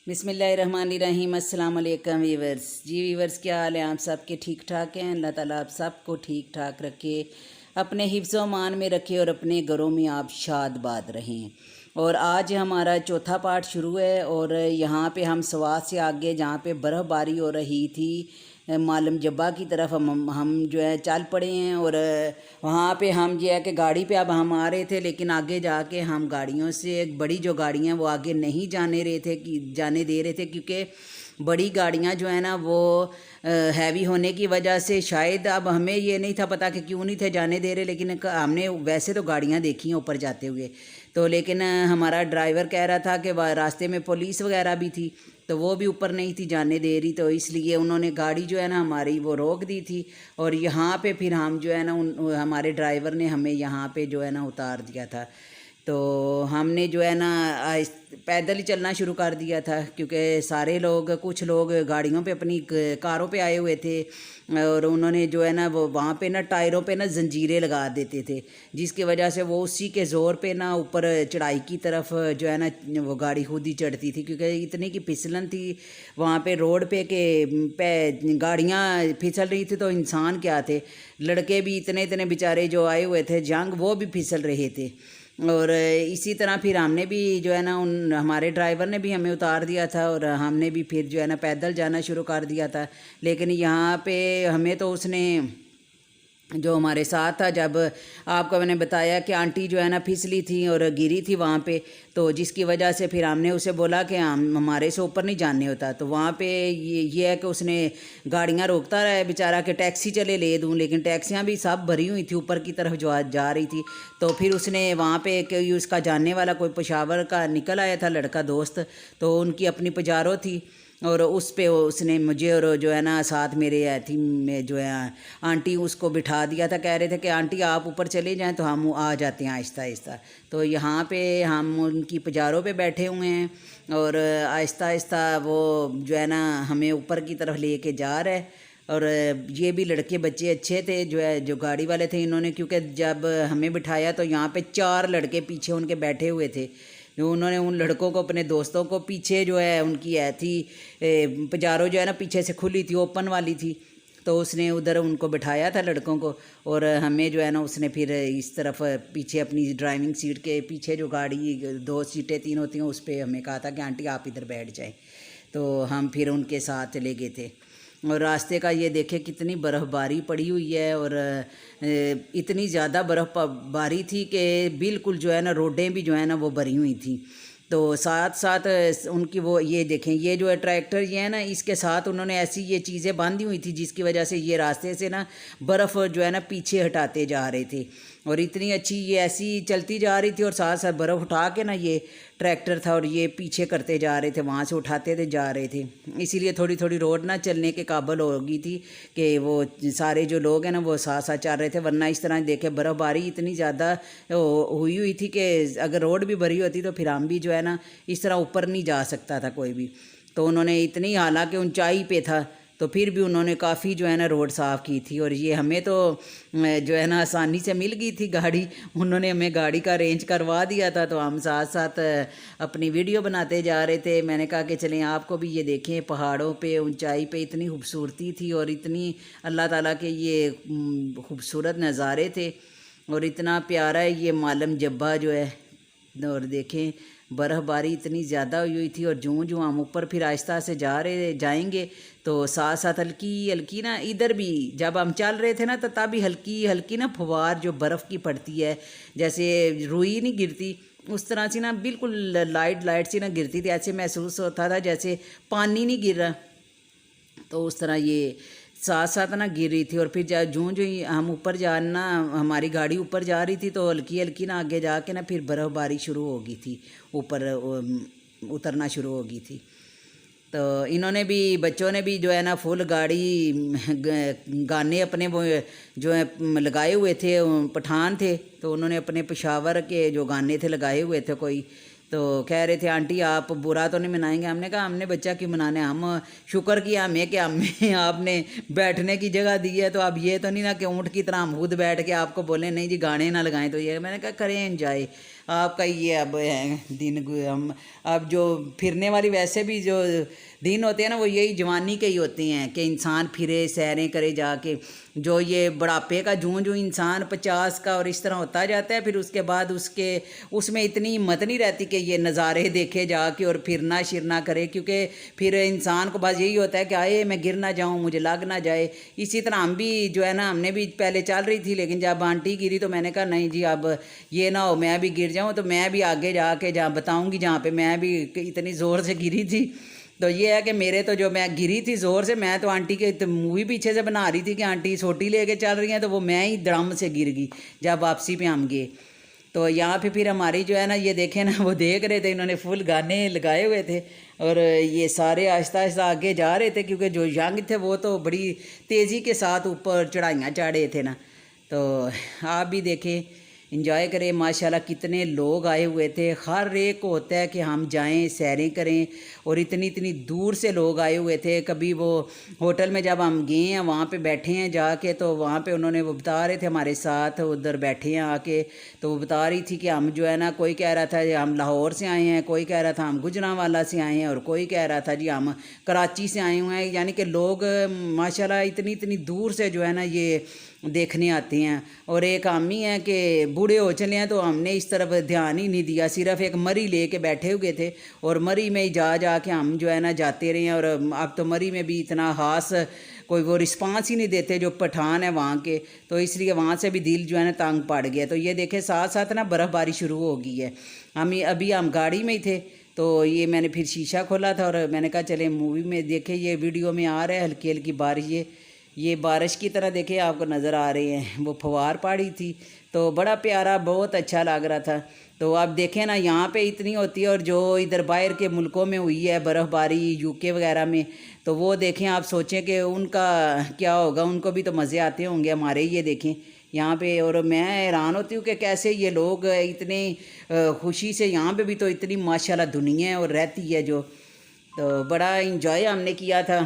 बिस्मिल्लाहिर्रहमानिर्रहीम। अस्सलाम वालेकुम वीवर्स। जी वीवर्स, क्या हाल है? आप सब के ठीक ठाक हैं? अल्लाह ताला आप सबको ठीक ठाक रखे, अपने हिफ्ज़ मान में रखे और अपने घरों में आप शादबाद रहें। और आज हमारा चौथा पार्ट शुरू है और यहाँ पे हम सवात से आगे जहाँ पे बर्फ़बारी हो रही थी मालम जब्बा की तरफ हम जो है चल पड़े हैं। और वहाँ पे हम जो है कि गाड़ी पे अब हम आ रहे थे, लेकिन आगे जाके हम गाड़ियों से बड़ी जो गाड़ियाँ वो आगे नहीं जाने दे रहे थे क्योंकि बड़ी गाड़ियाँ जो है ना वो हैवी होने की वजह से शायद, अब हमें ये नहीं था पता कि क्यों नहीं थे जाने दे रहे, लेकिन हमने वैसे तो गाड़ियाँ देखी हैं ऊपर जाते हुए तो, लेकिन हमारा ड्राइवर कह रहा था कि रास्ते में पुलिस वगैरह भी थी तो वो भी ऊपर नहीं थी जाने दे रही, तो इसलिए उन्होंने गाड़ी जो है ना हमारी वो रोक दी थी। और यहाँ पे फिर हम जो है ना हमारे ड्राइवर ने हमें यहाँ पे जो है ना उतार दिया था। तो हमने जो है ना पैदल ही चलना शुरू कर दिया था क्योंकि सारे लोग, कुछ लोग गाड़ियों पे अपनी कारों पे आए हुए थे और उन्होंने जो है ना वो वहाँ पे ना टायरों पे ना जंजीरें लगा देते थे, जिसकी वजह से वो उसी के ज़ोर पे ना ऊपर चढ़ाई की तरफ जो है ना वो गाड़ी खुद ही चढ़ती थी क्योंकि इतनी की फिसलन थी वहाँ पे रोड पे गाड़ियाँ फिसल रही थी तो इंसान क्या थे, लड़के भी इतने इतने बेचारे जो आए हुए थे जंग, वो भी फिसल रहे थे। और इसी तरह फिर हमने भी जो है ना हमारे ड्राइवर ने भी हमें उतार दिया था और हमने भी फिर जो है ना पैदल जाना शुरू कर दिया था। लेकिन यहाँ पे हमें तो उसने जो हमारे साथ था, जब आपको मैंने बताया कि आंटी जो है ना फिसली थी और गिरी थी वहाँ पे, तो जिसकी वजह से फिर हमने उसे बोला कि हमारे से ऊपर नहीं जाने होता। तो वहाँ पे ये है कि उसने गाड़ियाँ रोकता रहा बेचारा कि टैक्सी चले ले दूँ, लेकिन टैक्सियाँ भी सब भरी हुई थी ऊपर की तरफ जो जा रही थी। तो फिर उसने वहाँ पे उसका जानने वाला कोई पेशावर का निकल आया था लड़का दोस्त, तो उनकी अपनी पजारो थी और उस पे उसने मुझे और जो है ना साथ मेरे थी में जो है आंटी, उसको बिठा दिया था। कह रहे थे कि आंटी आप ऊपर चले जाएं तो हम आ जाते हैं आहिस्ता आहिस्ता। तो यहाँ पे हम उनकी पजारों पे बैठे हुए हैं और आहिस्ता आहिस्ता वो जो है ना हमें ऊपर की तरफ लेके जा रहा है। और ये भी लड़के बच्चे अच्छे थे जो गाड़ी वाले थे, इन्होंने क्योंकि जब हमें बिठाया तो यहाँ पे 4 लड़के पीछे उनके बैठे हुए थे, उन्होंने उन लड़कों को, अपने दोस्तों को, पीछे जो है उनकी थी पजारो जो है ना पीछे से खुली थी, ओपन वाली थी, तो उसने उधर उनको बिठाया था लड़कों को और हमें जो है ना उसने फिर इस तरफ पीछे अपनी ड्राइविंग सीट के पीछे जो गाड़ी 2 सीटें 3 होती हैं उस पर हमें कहा था कि आंटी आप इधर बैठ जाएं। तो हम फिर उनके साथ चले गए थे और रास्ते का ये देखे कितनी बर्फ़बारी पड़ी हुई है और इतनी ज़्यादा बर्फ़बारी थी कि बिल्कुल जो है ना रोडें भी जो है ना वो भरी हुई थी। तो साथ साथ उनकी वो ये देखें, ये जो है ट्रैक्टर ये है ना, इसके साथ उन्होंने ऐसी ये चीज़ें बांधी हुई थी जिसकी वजह से ये रास्ते से ना बर्फ़ जो है ना पीछे हटाते जा रहे थे और इतनी अच्छी ये ऐसी चलती जा रही थी और साथ साथ बर्फ़ उठा के ना ये ट्रैक्टर था और ये पीछे करते जा रहे थे, वहाँ से उठाते थे जा रहे थे। इसीलिए थोड़ी थोड़ी रोड ना चलने के काबिल हो गई थी कि वो सारे जो लोग हैं ना वो साथ साथ चल रहे थे, वरना इस तरह देखे बर्फ़बारी इतनी ज़्यादा हुई थी कि अगर रोड भी भरी होती तो फिर हम भी जो है ना इस तरह ऊपर नहीं जा सकता था कोई भी। तो उन्होंने इतनी, हालांकि ऊंचाई पे था तो फिर भी उन्होंने काफ़ी जो है ना रोड साफ़ की थी और ये हमें तो जो है ना आसानी से मिल गई थी गाड़ी, उन्होंने हमें गाड़ी का अरेंज करवा दिया था। तो हम साथ साथ अपनी वीडियो बनाते जा रहे थे। मैंने कहा कि चलें आपको भी ये देखें, पहाड़ों पे ऊंचाई पे इतनी खूबसूरती थी और इतनी अल्लाह ताला के ये खूबसूरत नज़ारे थे और इतना प्यारा है ये मालम जब्बा जो है। और देखें बर्फ़बारी इतनी ज़्यादा हुई थी और जूं जूं हम ऊपर फिर आहिस्ता से जाएंगे तो साथ साथ हल्की हल्की ना, इधर भी जब हम चल रहे थे ना तो तभी हल्की हल्की ना फुहार जो बर्फ़ की पड़ती है, जैसे रुई नहीं गिरती उस तरह से ना बिल्कुल लाइट सी ना गिरती थी, ऐसे महसूस होता था जैसे पानी नहीं गिर रहा। तो उस तरह ये साथ साथ ना गिर रही थी और फिर जूं जो हम ऊपर जाना, हमारी गाड़ी ऊपर जा रही थी तो हल्की हल्की ना आगे जाके ना फिर बर्फ़बारी शुरू हो गई थी, ऊपर उतरना शुरू हो गई थी। तो इन्होंने भी, बच्चों ने भी जो है ना फुल गाड़ी गाने अपने वो जो है लगाए हुए थे, पठान थे तो उन्होंने अपने पेशावर के जो गाने थे लगाए हुए थे कोई, تو کہہ رہے تھے آنٹی آپ برا تو نہیں منائیں گے. ہم نے کہا ہم نے بچہ کیوں منانا ہے, ہم شکر کیا ہمیں کہ ہمیں آپ نے بیٹھنے کی جگہ دی ہے. تو اب یہ تو نہیں نا کہ اونٹ کی طرح ہم خود بیٹھ کے آپ کو بولیں نہیں جی گانے نہ لگائیں. تو یہ میں نے کہا کریں انجوائے آپ کا یہ اب ہے دن. ہم اب جو پھرنے والی ویسے بھی جو دن ہوتے ہیں نا وہ یہی جوانی کے ہی ہوتے ہیں کہ انسان پھرے سیریں کرے جا کے. جو یہ بڑھاپے کا جوں انسان 50 کا اور اس طرح ہوتا جاتا ہے پھر اس کے بعد اس میں اتنی ہمت نہیں رہتی کہ یہ نظارے دیکھے جا کے اور پھرنا شرنا کرے, کیونکہ پھر انسان کو بس یہی ہوتا ہے کہ آئے میں گر نہ جاؤں, مجھے لگ نہ جائے. اسی طرح ہم بھی جو ہے نا ہم نے بھی پہلے چل رہی تھی, لیکن جب آنٹی گری تو میں نے کہا نہیں جی اب یہ نہ ہو میں بھی گر جاؤں. تو میں بھی آگے جا کے جہاں بتاؤں گی جہاں پہ میں بھی اتنی زور سے گری تھی. تو یہ ہے کہ میرے تو جو میں گری تھی زور سے, میں تو آنٹی کے مووی پیچھے سے بنا رہی تھی کہ آنٹی سوٹی لے کے چل رہی ہیں, تو وہ میں ہی دڑم سے گر گئی جب واپسی پہ ہم گئے. تو یہاں پھر ہماری جو ہے نا یہ دیکھیں نا وہ دیکھ رہے تھے, انہوں نے فل گانے لگائے ہوئے تھے اور یہ سارے آہستہ آہستہ آگے جا رہے تھے, کیونکہ جو ینگ تھے وہ تو بڑی تیزی کے ساتھ اوپر چڑھائیاں چڑھے تھے نا. تو آپ بھی دیکھیں انجوائے کریں. ماشاءاللہ کتنے لوگ آئے ہوئے تھے, ہر ایک کو ہوتا ہے کہ ہم جائیں سیریں کریں, اور اتنی دور سے لوگ آئے ہوئے تھے. کبھی وہ ہوٹل میں جب ہم گئے ہیں وہاں پہ بیٹھے ہیں جا کے, تو وہاں پہ انہوں نے وہ بتا رہے تھے ہمارے ساتھ ادھر بیٹھے ہیں آ کے, تو وہ بتا رہی تھی کہ ہم جو ہے نا کوئی کہہ رہا تھا ہم لاہور سے آئے ہیں, کوئی کہہ رہا تھا ہم گجرانوالہ سے آئے ہیں, اور کوئی کہہ رہا تھا جی ہم کراچی سے آئے ہوئے ہیں. یعنی کہ لوگ ماشاءاللہ اتنی دور سے جو ہے نا یہ دیکھنے آتے ہیں. اور ایک ہم ہی ہیں کہ بوڑھے ہو چلے ہیں تو ہم نے اس طرف دھیان ہی نہیں دیا, صرف ایک مری لے کے بیٹھے ہوئے تھے اور مری میں ہی جا کے ہم جو ہے نا جاتے رہے ہیں. اور اب تو مری میں بھی اتنا خاص کوئی وہ رسپانس ہی نہیں دیتے جو پٹھان ہیں وہاں کے, تو اس لیے وہاں سے بھی دل جو ہے نا تنگ پڑ گیا. تو یہ دیکھیں ساتھ ساتھ نا برف باری شروع ہو گئی ہے. ابھی ہم گاڑی میں ہی تھے, تو یہ میں نے پھر شیشہ کھولا تھا اور میں نے کہا چلے مووی میں دیکھیں. یہ ویڈیو میں آ رہا ہے ہلکی ہلکی بارش, یہ بارش کی طرح دیکھیں آپ کو نظر آ رہے ہیں. وہ پھوار پڑی تھی تو بڑا پیارا بہت اچھا لگ رہا تھا. تو آپ دیکھیں نا یہاں پہ اتنی ہوتی ہے, اور جو ادھر باہر کے ملکوں میں ہوئی ہے برف باری یو کے وغیرہ میں, تو وہ دیکھیں آپ سوچیں کہ ان کا کیا ہوگا, ان کو بھی تو مزے آتے ہوں گے ہمارے. یہ دیکھیں یہاں پہ, اور میں حیران ہوتی ہوں کہ کیسے یہ لوگ اتنے خوشی سے یہاں پہ بھی تو اتنی ماشاءاللہ دنیا اور رہتی ہے جو. تو بڑا انجوائے ہم نے کیا تھا.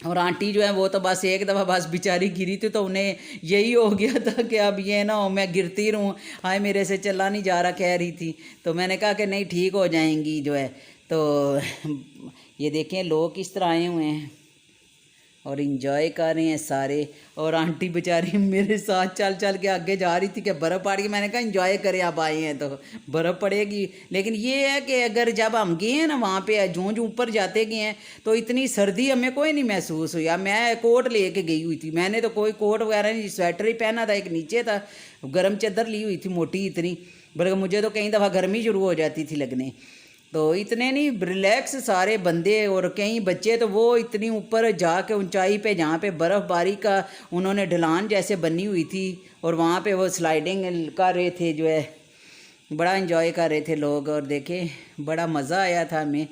اور آنٹی جو ہے وہ تو بس ایک دفعہ بس بیچاری گری تھی, تو انہیں یہی ہو گیا تھا کہ اب یہ نہ ہو میں گرتی رہوں, ہائے میرے سے چلا نہیں جا رہا کہہ رہی تھی. تو میں نے کہا کہ نہیں ٹھیک ہو جائیں گی جو ہے. تو یہ دیکھیں لوگ کس طرح آئے ہوئے ہیں اور انجوائے کر رہے ہیں سارے. اور آنٹی بیچاری میرے ساتھ چل کے آگے جا رہی تھی کہ برف پڑ گئی. میں نے کہا انجوائے کریں, آپ آئے ہیں تو برف پڑے گی. لیکن یہ ہے کہ اگر جب ہم گئے ہیں نا وہاں پہ جو اوپر جاتے گئے ہیں تو اتنی سردی ہمیں کوئی نہیں محسوس ہوئی. میں کوٹ لے کے گئی ہوئی تھی, میں نے تو کوئی کوٹ وغیرہ نہیں, سویٹر ہی پہنا تھا, ایک نیچے تھا گرم چادر لی ہوئی تھی موٹی اتنی, بلکہ مجھے تو کئی دفعہ گرمی شروع ہو جاتی تھی لگنے. تو اتنے نہیں ریلیکس سارے بندے, اور کئی بچے تو وہ اتنی اوپر جا کے اونچائی پہ جہاں پہ برف باری کا انہوں نے ڈھلان جیسے بنی ہوئی تھی, اور وہاں پہ وہ سلائیڈنگ کر رہے تھے جو ہے, بڑا انجوائے کر رہے تھے لوگ. اور دیکھیں بڑا مزہ آیا تھا ہمیں.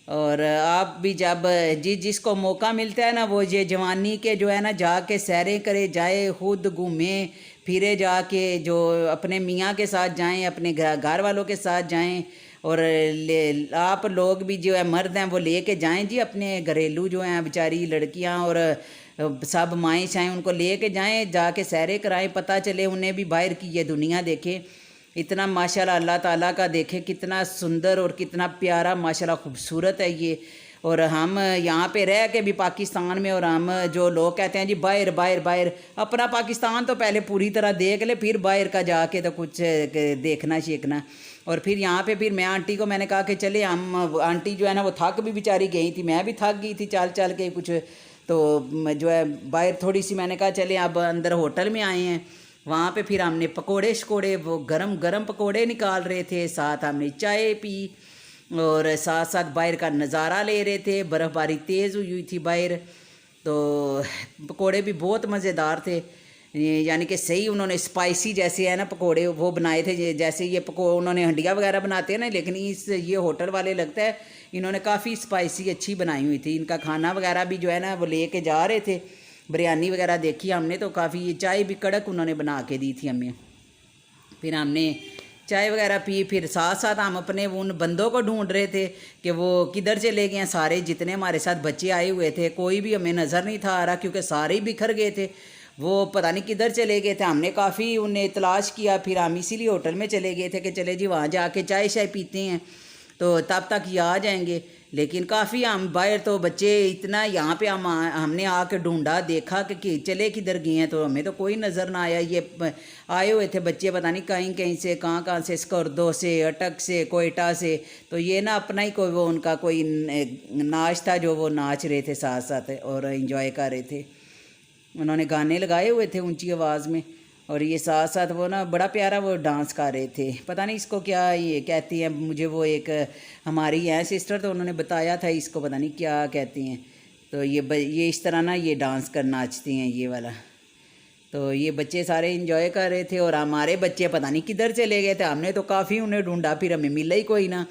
اور آپ بھی جب جس کو موقع ملتا ہے نا وہ یہ جوانی کے جو ہے نا جا کے سیریں کرے, جائے خود گھومیں پھرے جا کے, جو اپنے میاں کے ساتھ جائیں, اپنے گھر والوں کے ساتھ جائیں. اور آپ لوگ بھی جو ہے مرد ہیں وہ لے کے جائیں جی, اپنے گھریلو جو ہیں بیچاری لڑکیاں اور سب مائیں شائیں ان کو لے کے جائیں, جا کے سیریں کرائیں, پتہ چلے انہیں بھی باہر کی یہ دنیا دیکھیں. اتنا ماشاءاللہ اللہ تعالیٰ کا دیکھیں کتنا سندر اور کتنا پیارا ماشاءاللہ خوبصورت ہے یہ. اور ہم یہاں پہ رہ کے بھی پاکستان میں, اور ہم جو لوگ کہتے ہیں جی باہر, اپنا پاکستان تو پہلے پوری طرح دیکھ لے, پھر باہر کا جا کے تو کچھ دیکھنا شیکنا. اور پھر یہاں پہ پھر میں آنٹی کو میں نے کہا کہ چلے ہم, آنٹی جو ہے نا وہ تھک بھی بیچاری گئی تھی, میں بھی تھک گئی تھی چل کے کچھ, تو جو ہے باہر تھوڑی سی میں نے کہا چلے اب اندر ہوٹل میں آئے ہیں. وہاں پہ پھر ہم نے پکوڑے شکوڑے, وہ گرم پکوڑے نکال رہے تھے, ساتھ ہم نے چائے پی, اور ساتھ ساتھ باہر کا نظارہ لے رہے تھے. برف باری تیز ہوئی تھی باہر, تو پکوڑے بھی بہت مزیدار تھے. یعنی کہ صحیح انہوں نے اسپائسی جیسے ہے نا پکوڑے وہ بنائے تھے, جیسے یہ انہوں نے ہنڈیا وغیرہ بناتے ہیں نا, لیکن یہ ہوٹل والے لگتا ہے انہوں نے کافی اسپائسی اچھی بنائی ہوئی تھی. ان کا کھانا وغیرہ بھی جو ہے نا وہ لے کے جا رہے تھے, بریانی وغیرہ دیکھی ہم نے, تو کافی چائے بھی کڑک انہوں نے بنا کے دی تھی ہمیں. پھر ہم نے चाय वगैरह पी, फिर साथ साथ हम अपने उन बंदों को ढूंढ रहे थे कि वो किधर चले गए हैं। सारे जितने हमारे साथ बच्चे आए हुए थे कोई भी हमें नज़र नहीं था आ रहा, क्योंकि सारे ही बिखर गए थे, वो पता नहीं किधर चले गए थे। हमने काफ़ी उन्हें तलाश किया, फिर हम इसीलिए होटल में चले गए थे कि चले जी वहाँ जाके चाय शाय पीते हैं तो तब तक ये आ जाएंगे। लेकिन काफ़ी हम बाहर तो बच्चे इतना यहाँ पे हमने आके ढूंढा, देखा कि चले किधर गए हैं, तो हमें तो कोई नज़र ना आया। ये आए हुए थे बच्चे पता नहीं कहीं कहीं से, कहाँ से, स्कर्दो से, अटक से, कोयटा से, तो ये ना अपना ही कोई वो उनका कोई नाच था जो वो नाच रहे थे साथ साथ और इन्जॉय कर रहे थे। उन्होंने गाने लगाए हुए थे ऊंची आवाज़ में, और ये साथ साथ वो ना बड़ा प्यारा वो डांस कर रहे थे। पता नहीं इसको क्या ये कहती हैं, मुझे वो एक हमारी है सिस्टर, तो उन्होंने बताया था इसको पता नहीं क्या कहती हैं। तो ये इस तरह ना ये डांस कर नाचती हैं ये वाला। तो ये बच्चे सारे इंजॉय कर रहे थे और हमारे बच्चे पता नहीं किधर चले गए थे। हमने तो काफ़ी उन्हें ढूंढा, फिर हमें मिला ही कोई ना।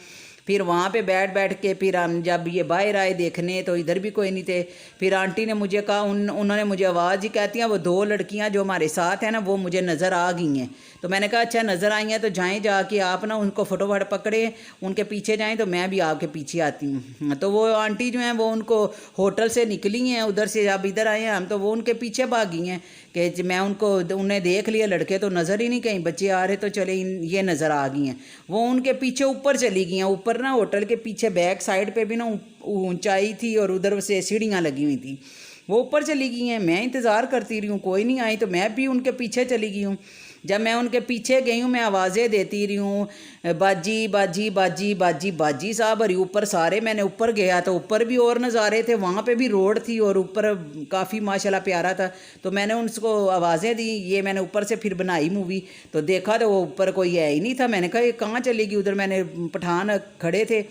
फिर वहाँ पे बैठ के फिर हम जब ये बाहर आए देखने तो इधर भी कोई नहीं थे। फिर आंटी ने मुझे कहा, उन्होंने मुझे आवाज़ ही कहती हैं वो 2 लड़कियाँ जो हमारे साथ हैं ना वो मुझे नज़र आ गई हैं। तो मैंने कहा अच्छा नज़र आई हैं तो जाएँ जाके आप ना उनको फटोफट पकड़े, उनके पीछे जाएँ तो मैं भी आपके पीछे आती हूँ। तो वो आंटी जो हैं वो उनको होटल से निकली हैं उधर से, अब इधर आए हैं हम, तो वो उनके पीछे भागी हैं कि मैं उन्हें देख लिया, लड़के तो नज़र ही नहीं, कहीं बच्चे आ रहे तो चले ये नज़र आ गई हैं। वो उनके पीछे ऊपर चली गई हैं। ऊपर ना होटल के पीछे बैक साइड पे भी ना ऊंचाई थी और उधर से सीढ़ियाँ लगी हुई थी, वो ऊपर चली गई हैं। मैं इंतज़ार करती रही हूँ, कोई नहीं आई, तो मैं भी उनके पीछे चली गई हूँ। जब मैं उनके पीछे गई हूँ मैं आवाज़ें देती रही हूँ, बाजी बाजी बाजी बाजी बाजी साहब, और ऊपर सारे, मैंने ऊपर गया तो ऊपर भी और नज़ारे थे, वहाँ पे भी रोड थी और ऊपर काफ़ी माशाल्लाह प्यारा था। तो मैंने उनको आवाज़ें दी, ये मैंने ऊपर से फिर बनाई मूवी, तो देखा तो वो ऊपर कोई है ही नहीं था। मैंने कहा ये कहाँ चली गई, उधर मैंने पठान खड़े थे।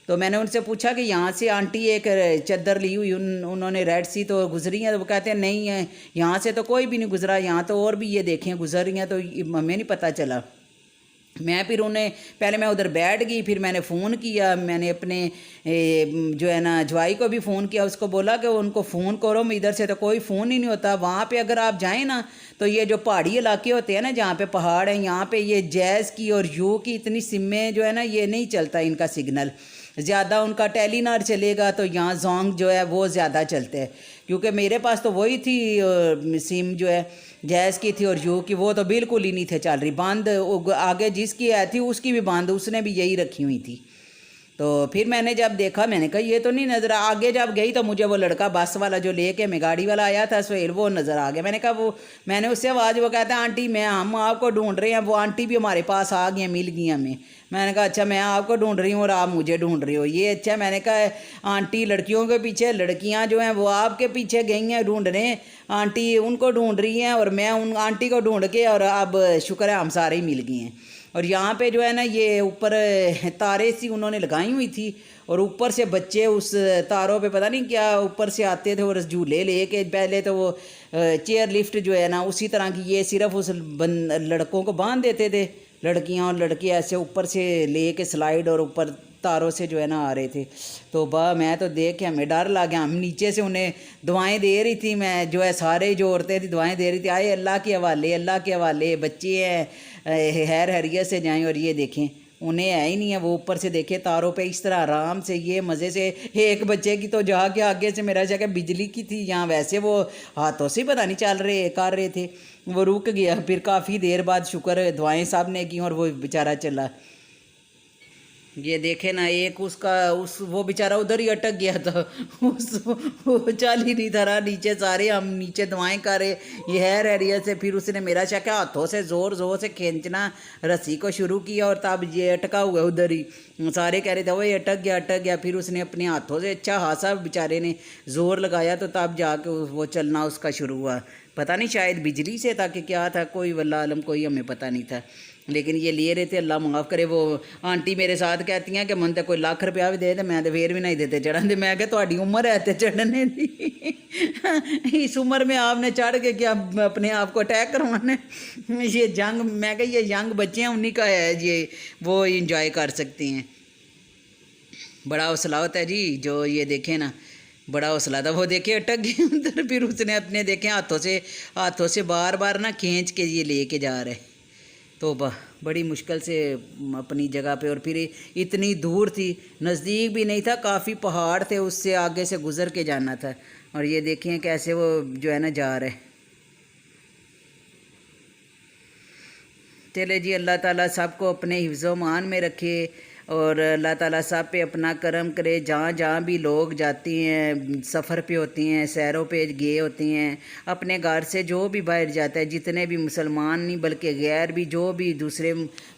तो मैंने उनसे पूछा कि यहाँ से आंटी एक चद्दर ली हुई उन्होंने रेड सी तो गुजरी हैं, तो वो कहते हैं नहीं है यहाँ से तो कोई भी नहीं गुजरा, यहाँ तो और भी ये देखें गुजर रही हैं, तो हमें नहीं पता चला। मैं फिर उन्हें पहले मैं उधर बैठ गई, फिर मैंने फ़ोन किया, मैंने अपने जो है ना जवाई को भी फ़ोन किया, उसको बोला कि उनको फ़ोन करो, इधर से तो कोई फ़ोन ही नहीं होता। वहाँ पे अगर आप जाएं ना तो ये जो पहाड़ी इलाके होते हैं ना जहाँ पे पहाड़ हैं, यहाँ पे ये जैज़ की और यू की इतनी सिमें जो है ना ये नहीं चलता इनका सिग्नल ज़्यादा। उनका टेलीनार चलेगा तो यहाँ जोंग जो है वो ज़्यादा चलते हैं, क्योंकि मेरे पास तो वही थी सिम जो है जैज़ की थी और यू की, वो तो बिल्कुल ही नहीं थे चल रही, बंद। आगे जिसकी आई थी उसकी भी बंद, उसने भी यही रखी हुई थी। तो फिर मैंने जब देखा मैंने कहा ये तो नहीं नज़र। आगे जब गई तो मुझे वो लड़का बस वाला जो लेके मैं गाड़ी वाला आया था सुहेल, वो नज़र आ गया। मैंने कहा वो, मैंने उससे आवाज़, वो कहता है आंटी हम आपको ढूंढ रहे हैं। वो आंटी भी हमारे पास आ गई, मिल गई हमें। मैंने कहा अच्छा मैं आपको ढूंढ रही हूँ और आप मुझे ढूंढ रहे हो, ये अच्छा। मैंने कहा आंटी लड़कियों के पीछे, लड़कियाँ जो हैं वो आपके पीछे गई हैं ढूंढने, आंटी उनको ढूंढ रही हैं और मैं उन आंटी को ढूंढ के, और अब शुक्र है हम सारे ही मिल गए हैं। और यहाँ पे जो है ना ये ऊपर तारे सी उन्होंने लगाई हुई थी और ऊपर से बच्चे उस तारों पे पता नहीं क्या ऊपर से आते थे और झूले लेके, पहले तो वो चेयर लिफ्ट जो है ना उसी तरह की, ये सिर्फ उस लड़कों को बांध देते थे, लड़कियां और लड़के ऐसे ऊपर से ले के स्लाइड और ऊपर तारों से जो है ना आ रहे थे। तो मैं तो देख के हमें डर लग गया। हम नीचे से उन्हें दुआएं दे रही थी, मैं जो है सारे जो औरतें थी दुआएं दे रही थी, आए अल्लाह के हवाले, अल्लाह के हवाले, बच्चे हैं हैर हैरियत से जाएं। और ये देखें उन्हें है ही नहीं है, वो ऊपर से देखे तारों पे इस तरह आराम से ये मज़े से। एक बच्चे की तो जाके आगे से मेरा जगह बिजली की थी, यहाँ वैसे वो हाथों से पता नहीं चल रहे कर रहे थे, वो रुक गया। फिर काफ़ी देर बाद शुक्र दुआएं साहब ने की और वो बेचारा चला। ये देखे ना एक वो बेचारा उधर ही अटक गया था, वो चल ही नहीं था नीचे, सारे हम नीचे दुआएं कर रहे ये है एरिया से। फिर उसने मेरा शक हाथों से ज़ोर ज़ोर से खींचना रस्सी को शुरू किया और तब ये अटका हुआ उधर ही, सारे कह रहे थे वो ये अटक गया। फिर उसने अपने हाथों से अच्छा खासा बेचारे ने ज़ोर लगाया तो तब जाके वो चलना उसका शुरू हुआ। पता नहीं शायद बिजली से था कि क्या था, कोई वल्लाह आलम, कोई हमें पता नहीं था। लेकिन ये ले रहे थे, अल्लाह माफ़ करे। वो आंटी मेरे साथ कहती हैं कि मन तो कोई लाख रुपया भी दे, मैं तो फिर भी नहीं देते चढ़न दे। मैं क्या थोड़ी उम्र है तो चढ़ने दी, इस उम्र में आपने चढ़ के क्या अपने आप को अटैक करवाना। ये यंग, मैं क्या ये यंग बच्चे हैं उन्हीं का है, ये वो इंजॉय कर सकते हैं। बड़ा हौसला होता है जी, जो ये देखे ना बड़ा हौसला था। वो देखे अटक गए उधर, फिर उसने अपने देखे हाथों से बार बार ना खींच के ये लेके जा रहे। तौबा बड़ी मुश्किल से अपनी जगह पे, और फिर इतनी दूर थी, नज़दीक भी नहीं था, काफ़ी पहाड़ थे, उससे आगे से गुज़र के जाना था। और ये देखिए कैसे वो जो है ना जा रहे। चले जी, अल्लाह ताला सबको अपने हिफ्ज़-ओ-मान में रखे और अल्लाह ताला सब पे अपना करम करे। जहाँ जहाँ भी लोग जाती हैं, सफ़र पे होती हैं, सैरों पे गए होती हैं, अपने घर से जो भी बाहर जाता है, जितने भी मुसलमान नहीं बल्कि गैर भी, जो भी दूसरे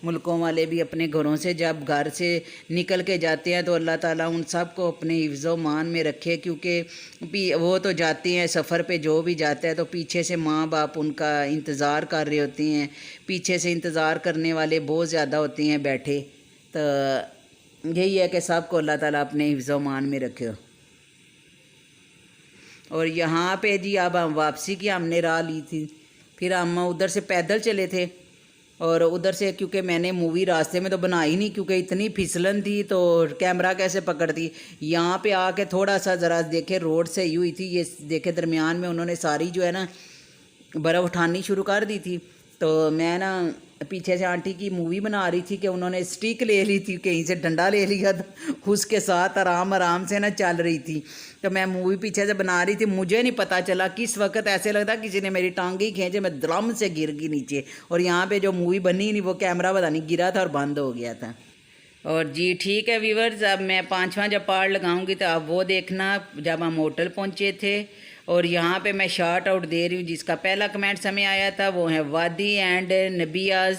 मुल्कों वाले भी अपने घरों से जब घर से निकल के जाते हैं तो अल्लाह ताला उन सब को अपने हिफ्ज़-ओ-मान में रखे। क्योंकि वो तो जाती हैं सफ़र पे, जो भी जाता है तो पीछे से माँ बाप उनका इंतज़ार कर रही होती हैं, पीछे से इंतज़ार करने वाले बहुत ज़्यादा होती हैं बैठे। तो यही है कि सबको अल्लाह ताला अपने हिफ्ज़-ओ-मान में रखे। और यहाँ पे जी अब हम वापसी की हमने राह ली थी, फिर हम उधर से पैदल चले थे, और उधर से क्योंकि मैंने मूवी रास्ते में तो बनाई नहीं, क्योंकि इतनी फिसलन थी तो कैमरा कैसे पकड़ती। यहाँ पे आके थोड़ा सा ज़रा देखे रोड सही हुई थी, ये देखे दरमियान में उन्होंने सारी जो है ना बर्फ़ उठानी शुरू कर दी थी। तो मैं ना पीछे से आंटी की मूवी बना रही थी कि उन्होंने स्टिक ले ली थी, कहीं से डंडा ले लिया, तो उसके साथ आराम आराम से ना चल रही थी। तो मैं मूवी पीछे से बना रही थी, मुझे नहीं पता चला किस वक्त ऐसे लगता किसी ने मेरी टांगे ही खींचे, मैं दरम से गिर गई नीचे। और यहाँ पे जो मूवी बनी नहीं, वो कैमरा पता नहीं गिरा था और बंद हो गया था। और जी ठीक है व्यूवर्स, अब मैं 5वां जब पार्ट लगाऊंगी तो आप वो देखना जब हम होटल पहुँचे थे। और यहाँ पे मैं शार्ट आउट दे रही हूँ, जिसका पहला कमेंट्स हमें आया था वो है वादी एंड नबियाज़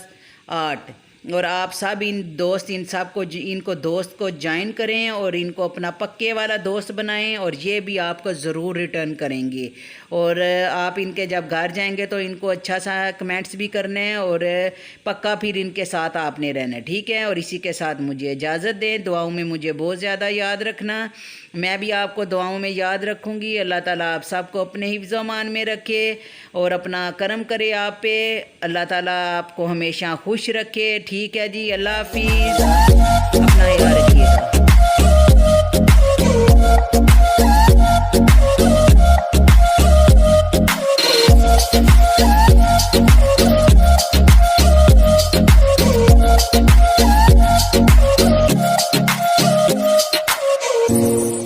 आर्ट। और आप सब इन सब को इनको दोस्त को ज्वाइन करें और इनको अपना पक्के वाला दोस्त बनाएं, और ये भी आपको ज़रूर रिटर्न करेंगे। और आप इनके जब घर जाएंगे तो इनको अच्छा सा कमेंट्स भी करने हैं, और पक्का फिर इनके साथ आपने रहना है, ठीक है। और इसी के साथ मुझे इजाज़त दें, दुआओं में मुझे बहुत ज़्यादा याद रखना, मैं भी आपको दुआओं में याद रखूँगी। अल्लाह ताला आप सबको अपने हिफ्ज़-ओ-मान में रखे और अपना करम करे आप पे। अल्लाह ताला आपको हमेशा खुश रखे, ठीक है जी। अल्लाह हाफिज़, अपना ख्याल रखिएगा।